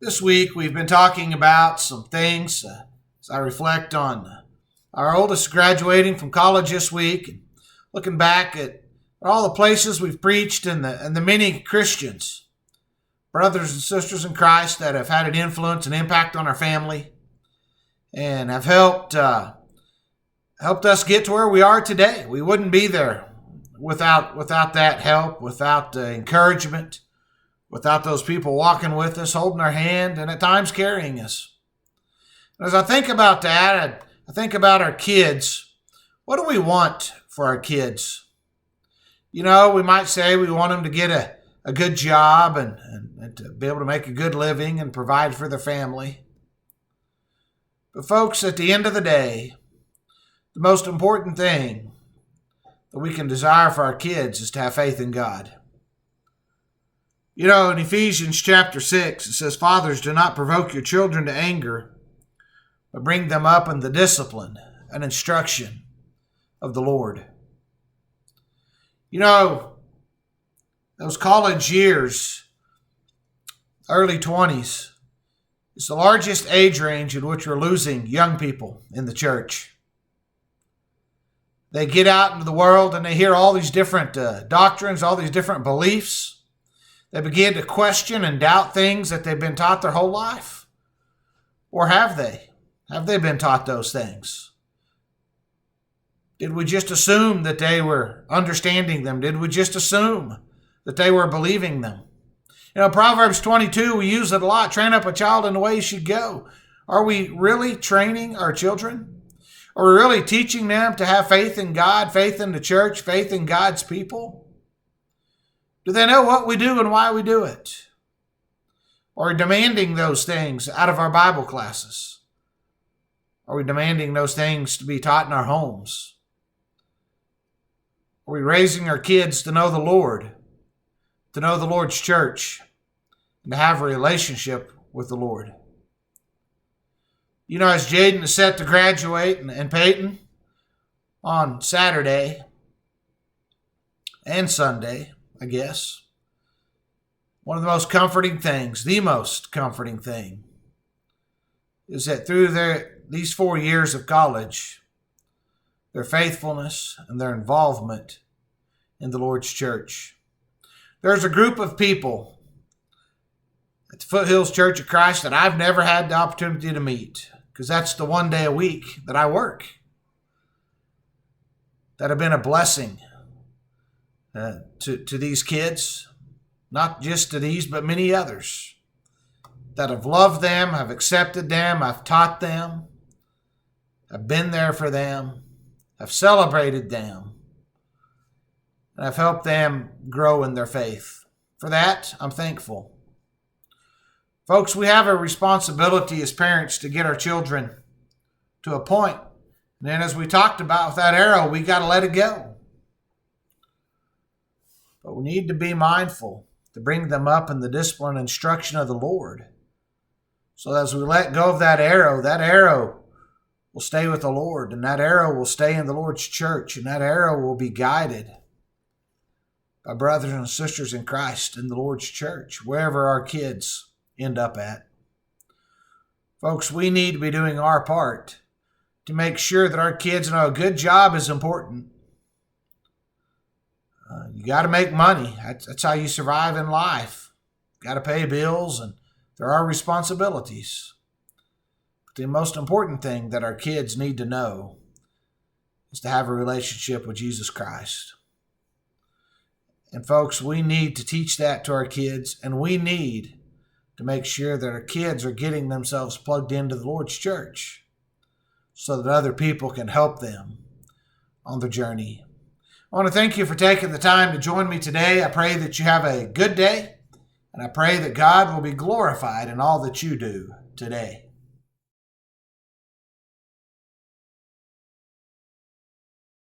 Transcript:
This week we've been talking about some things as I reflect on our oldest graduating from college this week, looking back at all the places we've preached and the many Christians, brothers and sisters in Christ that have had an influence and impact on our family and have helped us get to where we are today. We wouldn't be there without that help, without the encouragement, without those people walking with us, holding our hand, and at times carrying us. As I think about that, I think about our kids. What do we want for our kids? You know, we might say we want them to get a good job and to be able to make a good living and provide for their family. But folks, at the end of the day, the most important thing that we can desire for our kids is to have faith in God. You know, in Ephesians chapter 6, it says, "Fathers, do not provoke your children to anger, but bring them up in the discipline and instruction of the Lord." You know, those college years, early 20s, is the largest age range in which we're losing young people in the church. They get out into the world and they hear all these different doctrines, all these different beliefs. They begin to question and doubt things that they've been taught their whole life. Or have they? Have they been taught those things? Did we just assume that they were understanding them? Did we just assume that they were believing them? You know, Proverbs 22, we use it a lot. Train up a child in the way he should go. Are we really training our children? Are we really teaching them to have faith in God, faith in the church, faith in God's people? Do they know what we do and why we do it? Or are we demanding those things out of our Bible classes? Are we demanding those things to be taught in our homes? Are we raising our kids to know the Lord, to know the Lord's church, and to have a relationship with the Lord? You know, as Jaden is set to graduate and Peyton on Saturday and Sunday, I guess, one of the most comforting things, the most comforting thing, is that through these 4 years of college, their faithfulness and their involvement in the Lord's church. There's a group of people at the Foothills Church of Christ that I've never had the opportunity to meet, because that's the one day a week that I work, that have been a blessing to these kids, not just to these, but many others that have loved them, have accepted them, have taught them, have been there for them, have celebrated them, and have helped them grow in their faith. For that, I'm thankful. Folks, we have a responsibility as parents to get our children to a point. And then as we talked about with that arrow, we got to let it go. But we need to be mindful to bring them up in the discipline and instruction of the Lord. So as we let go of that arrow will stay with the Lord, and that arrow will stay in the Lord's church, and that arrow will be guided by brothers and sisters in Christ in the Lord's church, wherever our kids end up at. Folks, we need to be doing our part to make sure that our kids know a good job is important. You got to make money. That's how you survive in life. Got to pay bills, and there are responsibilities. But the most important thing that our kids need to know is to have a relationship with Jesus Christ. And folks, we need to teach that to our kids, and we need to make sure that our kids are getting themselves plugged into the Lord's church so that other people can help them on their journey. I want to thank you for taking the time to join me today. I pray that you have a good day, and I pray that God will be glorified in all that you do today.